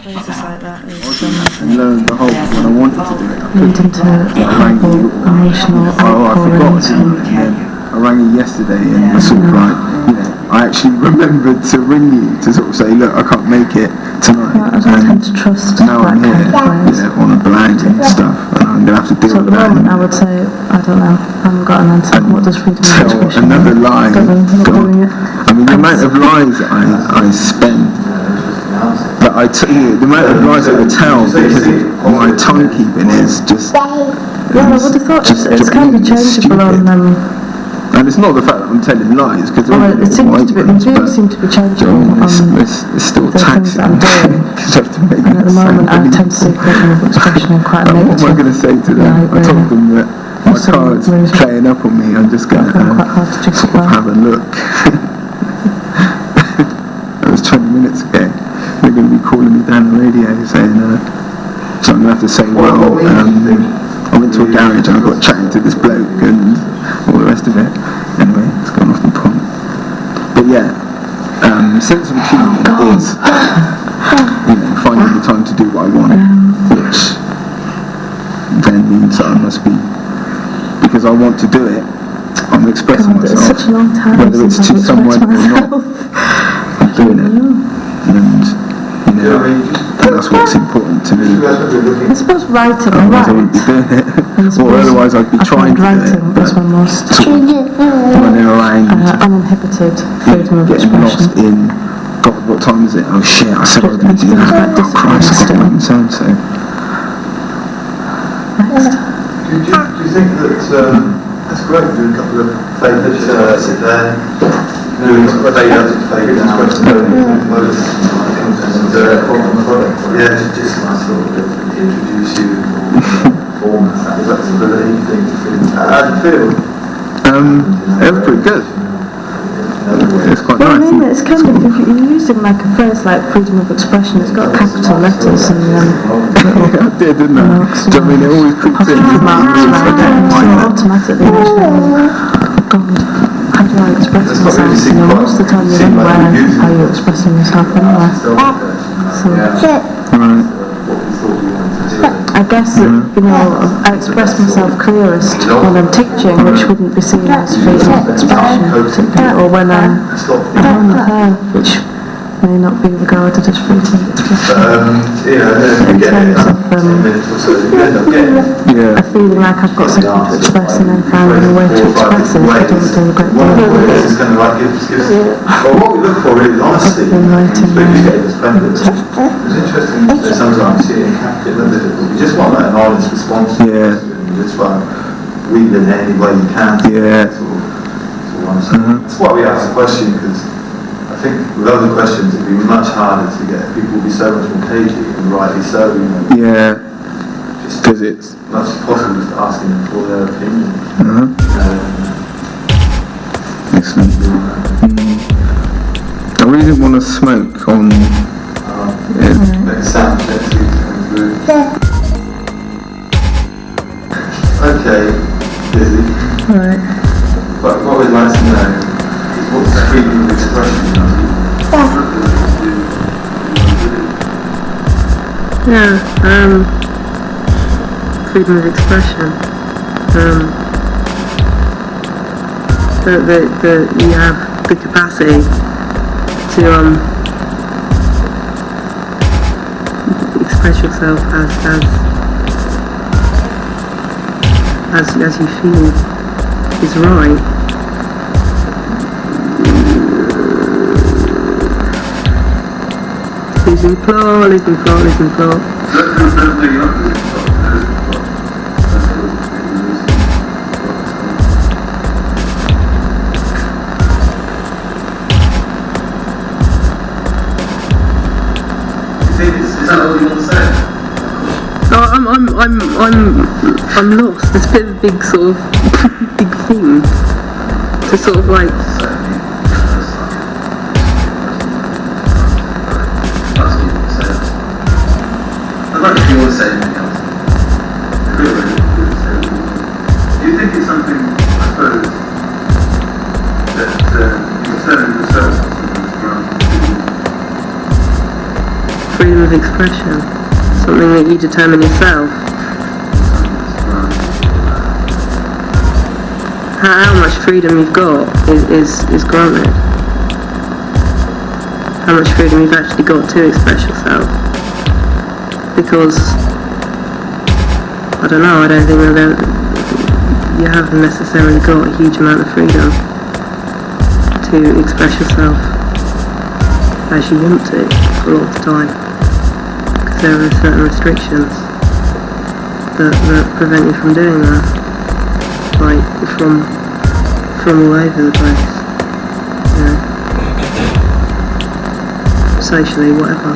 phrases like that is and lo and behold, when I wanted to do it, I leading to horrible emotional outpourings. I rang you yesterday and I sort of like, you know, I actually remembered to ring you to sort of say, look, I can't make it tonight. I don't tend to trust now that I'm here, kind of phrase. you know, on a blank and stuff, and I'm going to have to deal So at with the that. moment I would say, I don't know, I haven't got an answer. What does freedom of expression mean? Another lie. God. I mean, the amount of lies that I spend, that the amount of lies that I tell because of my timekeeping is just... Well, I would have thought it's kind of changeable on... and it's not the fact that I'm telling lies, because it seems to be, my views seem to be changeable on it's still the things that I'm doing. And at the moment I tend to see freedom of expression in quite a negative. What am I going to say to them? I told them that my car is playing up on me. I'm just going to have a look. That was 20 minutes ago. They're going to be calling me down the radio saying, so I'm going to have to say, well, I went to a garage and I got chatting to this bloke and all the rest of it. Anyway, it's gone off the point. But yeah, sense of achievement is, you know, finding the time to do what I want, which then means that I must be, because I want to do it, I'm expressing myself. It's such a long time whether it's to someone or not, I'm doing it. And, you know, that's what's important to me. I suppose writing, otherwise I wouldn't be doing it. Or otherwise I'd be trying to do it. Writing is my most running around, uninhibited freedom of getting expression. lost in, God, what time is it? Oh shit, I said I was going to do that. Oh Christ, I've got my so-and-so. Do you think that that's great, doing a couple of favourites, sit there, doing favourites, yeah, just sort of introduce you form that flexibility thing. How do you feel? It was pretty good. It's quite Well, nice. I mean, it's kind of, if you're using like a phrase like freedom of expression, it's got capital letters and I did, didn't I? Do you know what I mean? It always creeps in. marks around it, and so automatically you just think, God, how do I express myself? You know, most of the time you're unaware of how you're expressing yourself anyway. So, I guess that, you know, I express myself clearest when I'm teaching, which wouldn't be seen as freedom of expression particularly, or when I'm at home with her, which may not be regarded as freedom of expression. In terms of a feeling like I've got something to express and then finding a way to express it, I don't do a great deal of it. Well, what we look for really is honesty. It's interesting that sometimes you see it in captive. You just want that honest response. Yeah. You just want to weave in any way you can. Yeah. That's why we ask the question, because I think with other questions it'd be much harder to get. People will be so much more cagey, and rightly so. You know. Yeah. Because it's much as possible just asking them for their opinion. Excellent. I really didn't want to smoke on. Sound check through. Okay, busy. Right. But what we'd like to know is what's the freedom of expression? Freedom of expression. That you have the capacity to express yourself as you feel is right. Losing plot. Is that all you want to say? I'm lost. It's a bit of a big sort of big thing to sort of like. I'd like if you want to say anything else. Do you think it's something, I suppose, that you turn yourself from freedom of of expression, something that you determine yourself. How much freedom you've got is granted. How much freedom you've actually got to express yourself. Because, I don't know, I don't think that you haven't necessarily got a huge amount of freedom to express yourself as you want to for a lot of the time. Because there are certain restrictions that prevent you from doing that. Like from all over the place, you know, socially, whatever.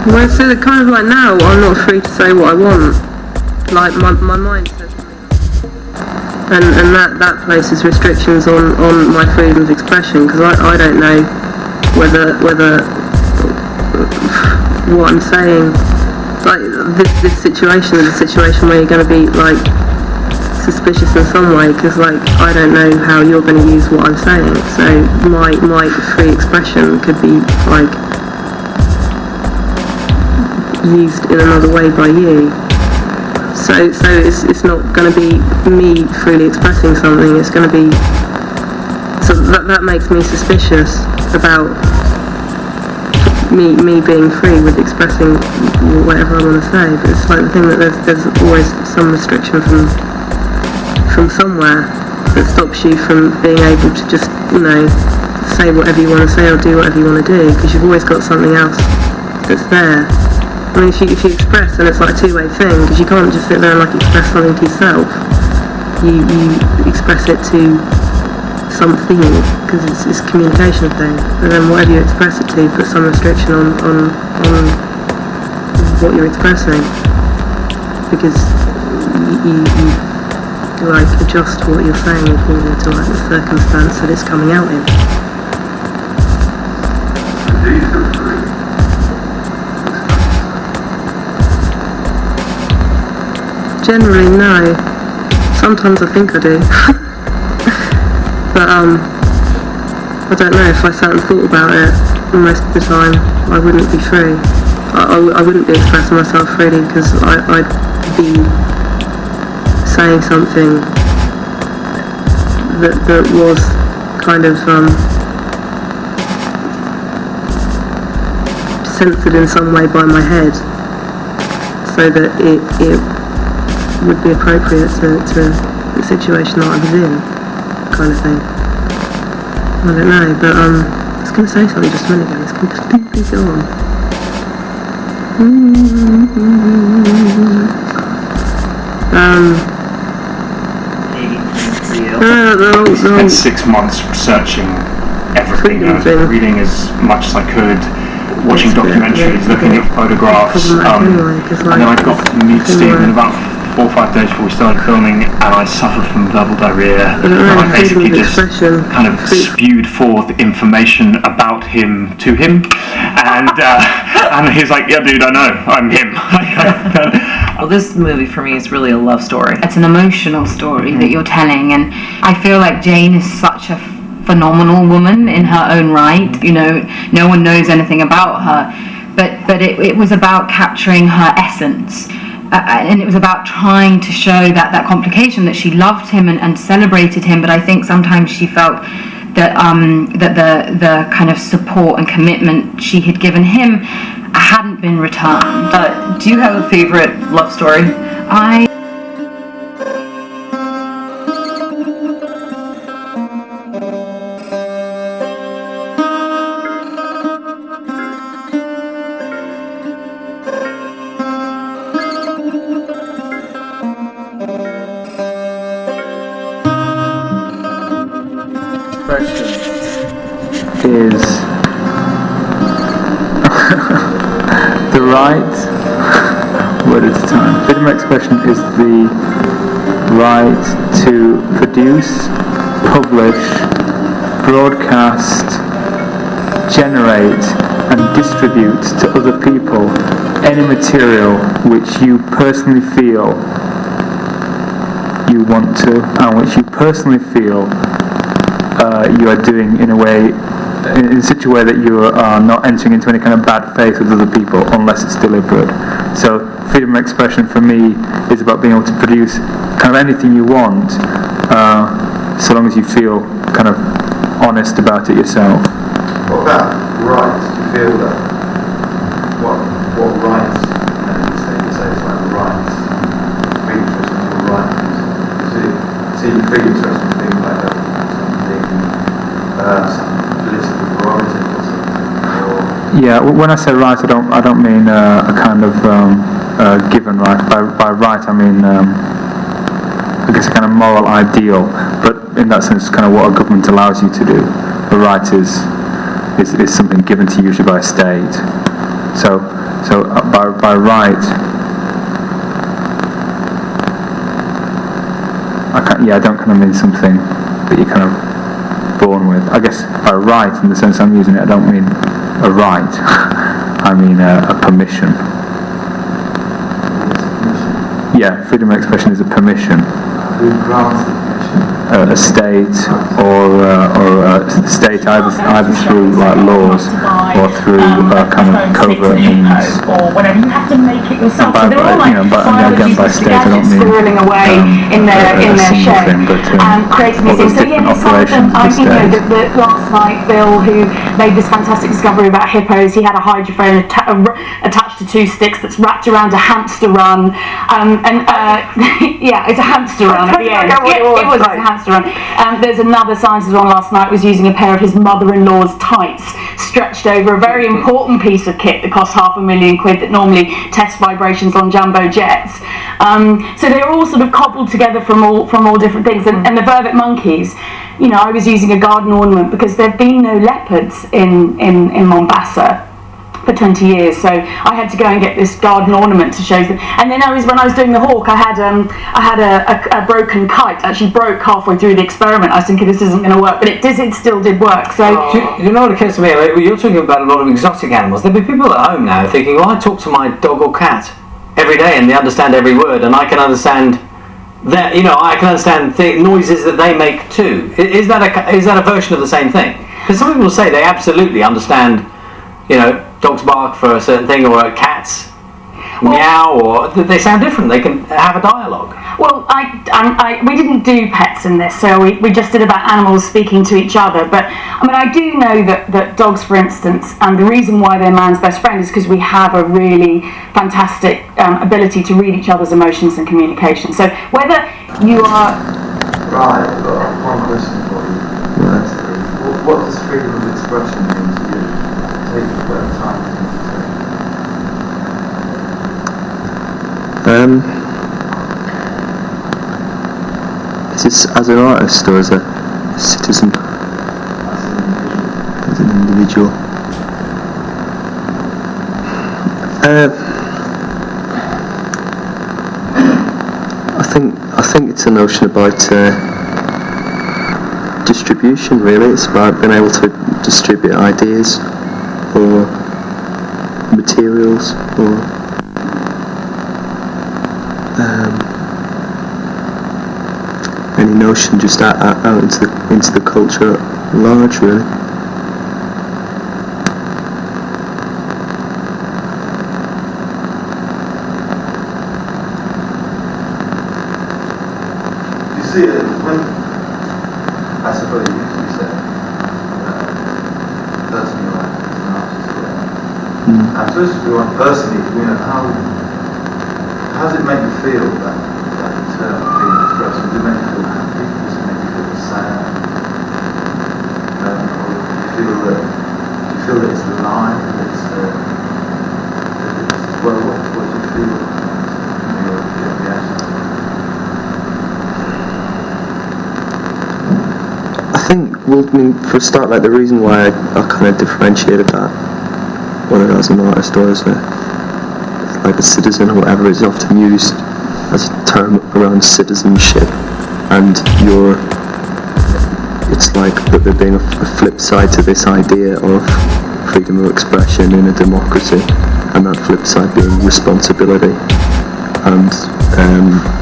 Well, so kind of like now, I'm not free to say what I want. Like my mind says to me, and that places restrictions on my freedom of expression, because I don't know whether what I'm saying, like this situation is a situation where you're going to be like suspicious in some way, because like I don't know how you're going to use what I'm saying, so my free expression could be like used in another way by you. So it's not going to be me freely expressing something. It's going to be, so that makes me suspicious about me being free with expressing whatever I want to say. But it's like the thing that there's always some restriction from somewhere that stops you from being able to just, you know, say whatever you want to say or do whatever you want to do, because you've always got something else that's there. I mean, if you express, and it's like a two-way thing, because you can't just sit there and like express something to yourself. You express it to something, because it's a communication thing. And then whatever you express it to, put some restriction on what you're expressing, because you like adjust what you're saying according to like the circumstance that it's coming out in. Generally, no. Sometimes I think I do. But, I don't know, if I sat and thought about it, most of the time, I wouldn't be free. I wouldn't be expressing myself freely, because I'd be saying something that was kind of, censored in some way by my head, so that it would be appropriate to the situation that I was in, kind of thing. I don't know, but I was going to say something just a minute ago, it's completely gone. Spent 6 months researching everything, reading as much as I could, watching documentaries, looking at photographs, and then I got to meet Stephen about 4 or 5 days before we started filming, and I suffered from verbal diarrhea, and I basically just kind of spewed forth information about him to him, and he's like, yeah dude, I know, I'm him. Well, this movie for me is really a love story. It's an emotional story that you're telling, and I feel like Jane is such a phenomenal woman in her own right. You know, no one knows anything about her, but it was about capturing her essence. And it was about trying to show that complication, that she loved him and celebrated him, but I think sometimes she felt that the kind of support and commitment she had given him hadn't been returned. Do you have a favorite love story? Is the right word at a time. Freedom of expression is the right to produce, publish, broadcast, generate and distribute to other people any material which you personally feel you want to, and which you personally feel you are doing in a way, in such a way that you are not entering into any kind of bad faith with other people unless it's deliberate. So freedom of expression for me is about being able to produce kind of anything you want, so long as you feel kind of honest about it yourself. What about rights? Do you feel that what rights? You say it's like rights. Freedom of expression is right. See freedom of expression being like that. Some political prerogative or something. Yeah, when I say right, I don't mean a kind of given right. By right, I mean I guess a kind of moral ideal. But in that sense, kind of what a government allows you to do. The right is something given to you usually by a state. So by right, I don't kind of mean something that you kind of born with. I guess by right, in the sense I'm using it, I don't mean a right. I mean a permission. Yeah, freedom of expression is a permission. Who grants the permission? A state or a state either through like laws or through kind of covert means. Or whatever, you have to make it yourself. So they're all like again, by state I don't mean squirreling away in their shed and creating these things. So yeah, some of them, the last night Bill, who made this fantastic discovery about hippos, he had a hydrophone attached to two sticks that's wrapped around a hamster run, yeah, it's a hamster run at the end. It was a hamster run. There's another scientist on last night was using a pair of his mother-in-law's tights stretched over a very important piece of kit that costs £500,000 that normally tests vibrations on jumbo jets. So they're all sort of cobbled together from all different things. And the vervet monkeys, I was using a garden ornament because there've been no leopards in Mombasa for 20 years, so I had to go and get this garden ornament to show them. And then when I was doing the hawk, I had a broken kite. Actually broke halfway through the experiment. I was thinking this isn't going to work, but it still did work. So you know what occurs to me? Like, you're talking about a lot of exotic animals. There'll be people at home now thinking, well, I talk to my dog or cat every day, and they understand every word, and I can understand that. I can understand noises that they make too. Is that a version of the same thing? Because some people say they absolutely understand. Dogs bark for a certain thing, or cats meow, or they sound different. They can have a dialogue. Well, we didn't do pets in this, so we just did about animals speaking to each other. But I do know that dogs, for instance, and the reason why they're man's best friend is because we have a really fantastic ability to read each other's emotions and communication. So whether you are right, I've got one question for you. Yes. What does freedom of expression mean to you? Take whatever time you need to take. Is this as an artist or as a citizen? As an individual. I think it's a notion about distribution. Really, it's about being able to distribute ideas or materials or any notion just out into the culture at large, really. You see, when I suppose you said And first of all, personally, how does it make you feel that being expressed? Does it make you feel happy? Does it make you feel sad? Or do you feel that it's alive? What do you feel? I think, for a start, like the reason why I kind of differentiated that, whether as an artist or as a citizen or whatever, is often used as a term around citizenship, and it's like that there being a flip side to this idea of freedom of expression in a democracy, and that flip side being responsibility and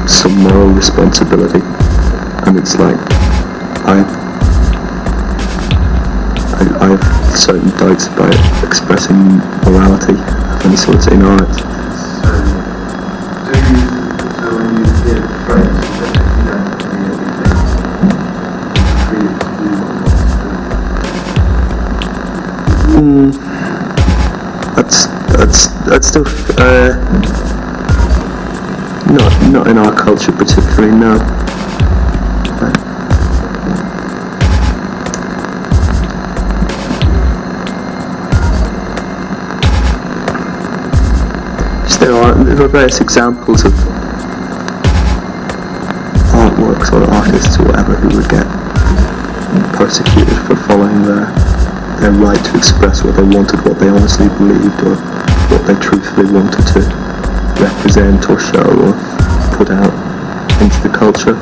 some moral responsibility. And it's like I have certain doubts about expressing morality of any sort in art. So when you hear the phrase that you don't really think you're free to do what you want to do? That's still not in our culture particularly, no. There are various examples of artworks or artists or whatever who would get persecuted for following their right to express what they wanted, what they honestly believed, or what they truthfully wanted to represent or show or put out into the culture.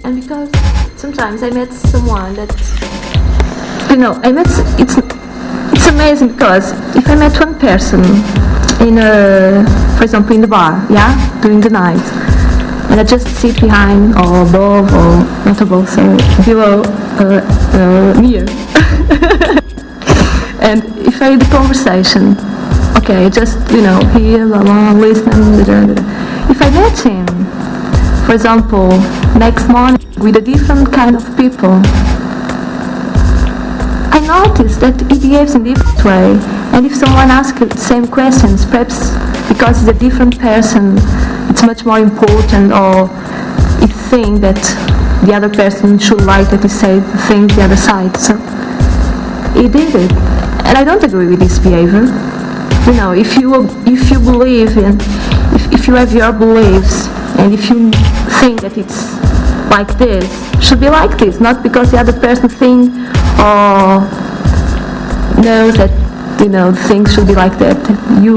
And because sometimes I met someone that, it's amazing, because if I met one person for example, in the bar, during the night, and I just sit behind or above, or not above, so below, near, and if I had the conversation, okay, just, here, listen, if I met him, for example, next morning with a different kind of people, I noticed that he behaves in a different way. And if someone asks the same questions, perhaps because he's a different person, it's much more important, or he thinks that the other person should like that he said the thing the other side. So he did it. And I don't agree with this behavior. If you believe in, if you have your beliefs, and if you think that it's like this, should be like this, not because the other person thinks or knows that things should be like that. You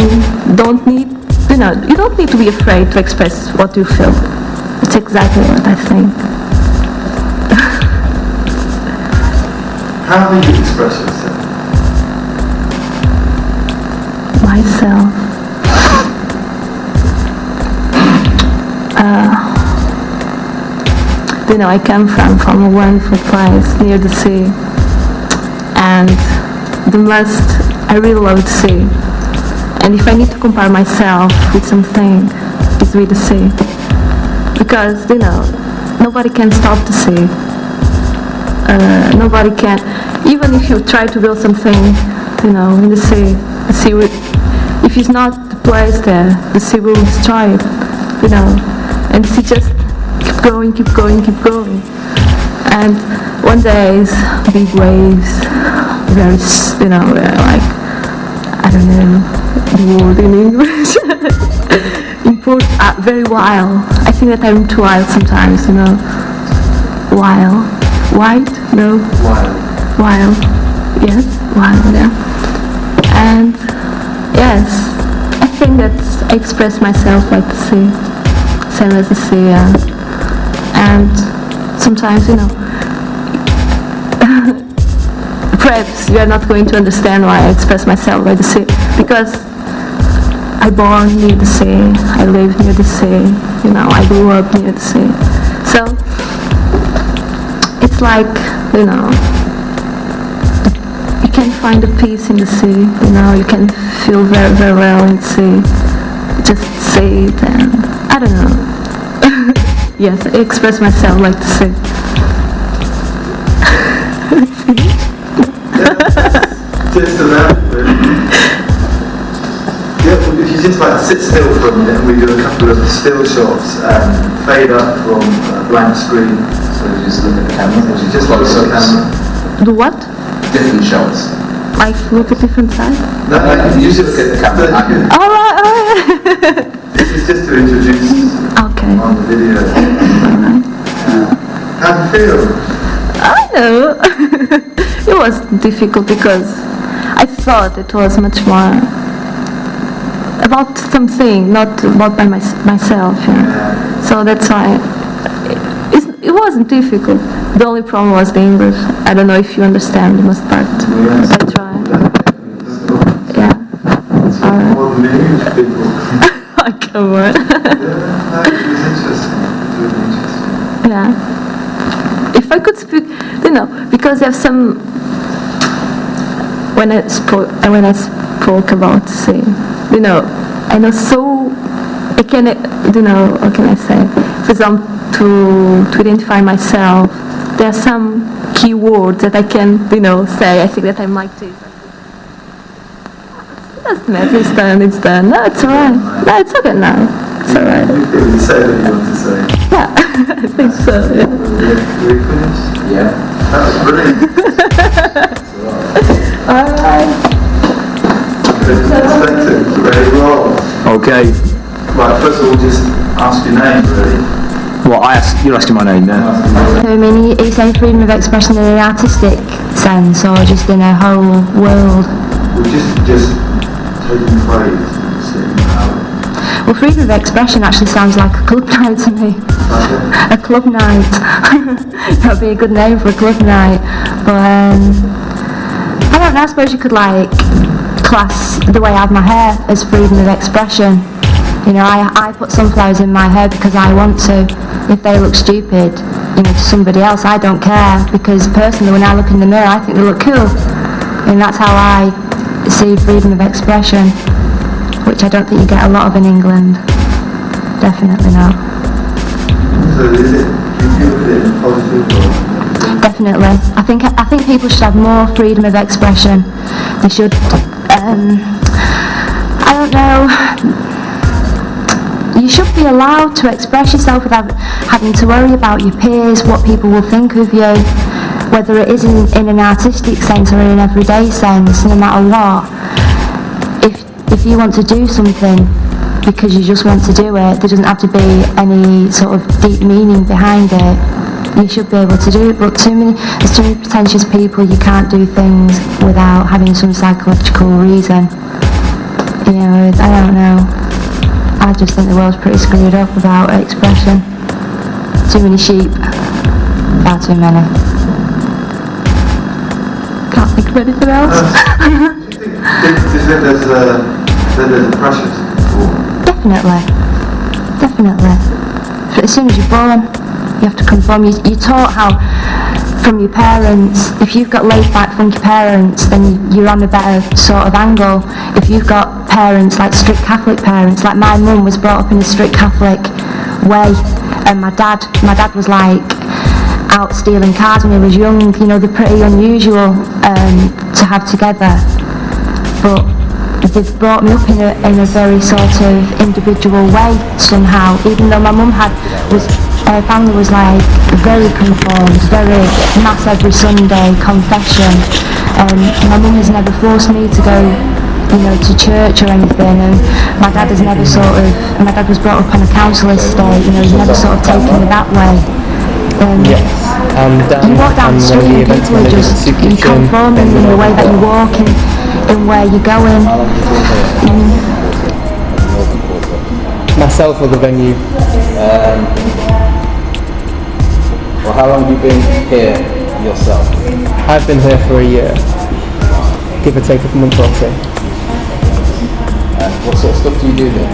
don't need to be afraid to express what you feel. It's exactly what I think. How do you express yourself? Myself. I come from a wonderful place near the sea, and I really love the sea. And if I need to compare myself with something, it's with the sea, because nobody can stop the sea. Nobody can, even if you try to build something, in the sea will, if it's not the place there, the sea will destroy it, and the sea just keep going, and one day is big waves, very, like, I don't know the word in English, very wild. I think that I'm too wild sometimes, you know. Wild. White? No. Wild. Yes, wild, yeah. And yes, I think that I express myself like the sea, same as the sea, and sometimes, you know, perhaps you are not going to understand why I express myself like the sea, because I born near the sea, I live near the sea, you know, I grew up near the sea. So it's like, you know, you can find a peace in the sea, you know, you can feel very, very well in the sea. Just say it, and I don't know. Yes, I express myself like the sea. Just about yeah, if you just like sit still for a minute, and we do a couple of still shots and fade up from a blank screen, so you just look at the camera, which is just like the camera. Do what? Different shots. Like look at different sides? No, you just look at the camera. Alright. This is just to introduce on the video. Alright. How do you feel? I know. It was difficult because I thought it was much more about something, not about by myself. Yeah. So that's why it wasn't difficult. The only problem was the English. I don't know if you understand most part. Yes. I try. Yeah. Alright. More than the English people. Oh, come on. Yeah. If I could speak, you know, because there's some. When I spoke about say, you know, I know so. I can, you know, what can I say? For example, to identify myself, there are some key words that I can, you know, say. I think that I'm like this. Doesn't matter. It's done. No, it's alright. No, it's okay now. It's alright. You say what you want to say. Yeah, I think so. Yeah. We finished? Yeah. That was brilliant. Alright. Perspective, ready, roll. Okay. Right, first of all, just ask your name, really. Well, you're asking my name now. So, I mean, are you saying freedom of expression in an artistic sense, or just in a whole world? Well, just taking praise and sitting out. Well, freedom of expression actually sounds like a club night to me. Okay. A club night. That would be a good name for a club night. But I don't know, I suppose you could like class the way I have my hair as freedom of expression. You know, I put sunflowers in my hair because I want to. If they look stupid, you know, to somebody else, I don't care, because personally when I look in the mirror I think they look cool. And that's how I see freedom of expression, which I don't think you get a lot of in England. Definitely not. So is it, do you feel it in positive or? Definitely. I think people should have more freedom of expression. They should, I don't know, you should be allowed to express yourself without having to worry about your peers, what people will think of you, whether it is in an artistic sense or in an everyday sense, no matter what. If you want to do something because you just want to do it, there doesn't have to be any sort of deep meaning behind it. You should be able to do it, but there's too many pretentious people. You can't do things without having some psychological reason. You know, I don't know. I just think the world's pretty screwed up about expression. Too many sheep. Far too many. Can't think of anything else. Do you think there's a pressure for? Definitely. But as soon as you're born, you have to conform. You're taught how, from your parents, if you've got laid back funky parents, then you're on a better sort of angle. If you've got parents like strict Catholic parents, like my mum was brought up in a strict Catholic way, and my dad was like out stealing cars when he was young. You know, they're pretty unusual to have together, but they've brought me up in a very sort of individual way somehow. Even though my mum her family was like very conformed, very mass every Sunday, confession. My mum has never forced me to go to church or anything, and my dad has never my dad was brought up on a council estate, he's never sort of taken me that way. Yes, and you walk down the street and people are just conforming in the way that you walk and in where you're going. Myself or the venue? Well, how long have you been here yourself? I've been here for a year, give or take a month or two. What sort of stuff do you do here?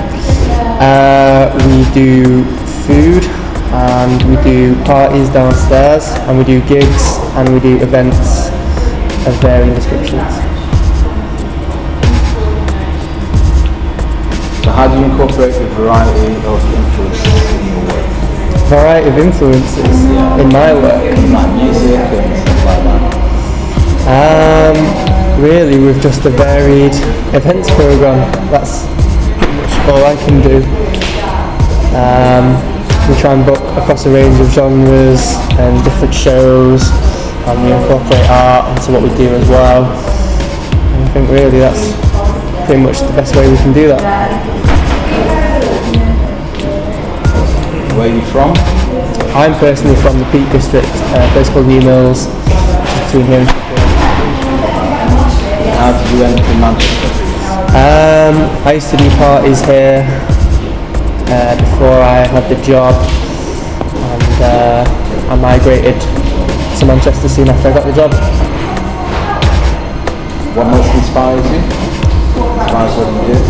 We do food, and we do parties downstairs, and we do gigs, and we do events of varying descriptions. So how do you incorporate the variety of influences in your work? Variety of influences in my work? Like music and stuff like that? Really, with just a varied events programme. That's pretty much all I can do. We try and book across a range of genres and different shows, and we incorporate art into what we do as well. And I think really that's pretty much the best way we can do that. Where are you from? I'm personally from the Peak District, a place called New Mills, between here and Sheffield. How did you end up in Manchester? I used to do parties here before I had the job, and I migrated to Manchester soon after I got the job. What most inspires you? Inspires what you do?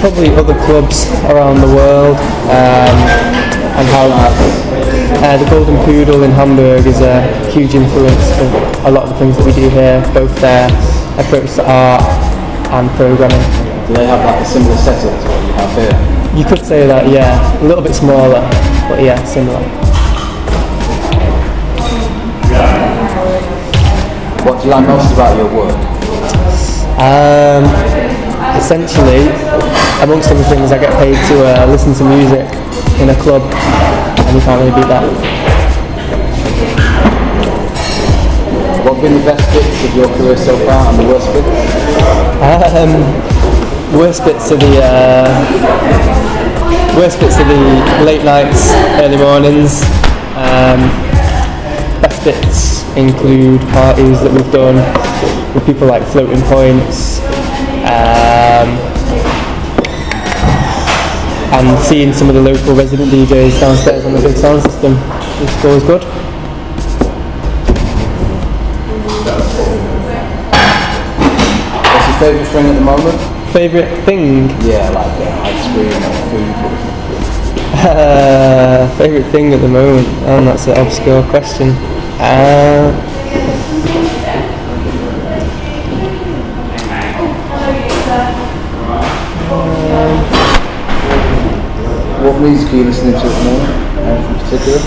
Probably other clubs around the world, and how the Golden Poodle in Hamburg is a huge influence for a lot of the things that we do here, both their approach to art and programming. Do they have like a similar setup to what you have here? You could say that, yeah. A little bit smaller, but yeah, similar. What do you like most about your work? Essentially, amongst other things, I get paid to listen to music in a club, and you can't really beat that. What have been the best bits of your career so far, and the worst bits? Worst bits are the late nights, early mornings. Best bits include parties that we've done with people like Floating Points, and seeing some of the local resident DJs downstairs on the big sound system, which is always good. What's your favourite thing at the moment? Favourite thing? Yeah, like ice cream or food. Favourite thing at the moment? Oh, that's an obscure question. What music are you listening to at the moment? Anything in particular?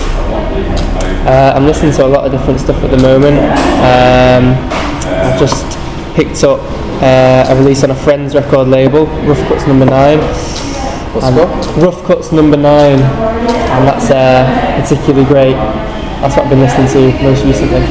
I'm listening to a lot of different stuff at the moment. I've just picked up a release on a friend's record label, Rough Cuts No. 9. What's it called? Rough Cuts No. 9, and that's particularly great. That's what I've been listening to most recently.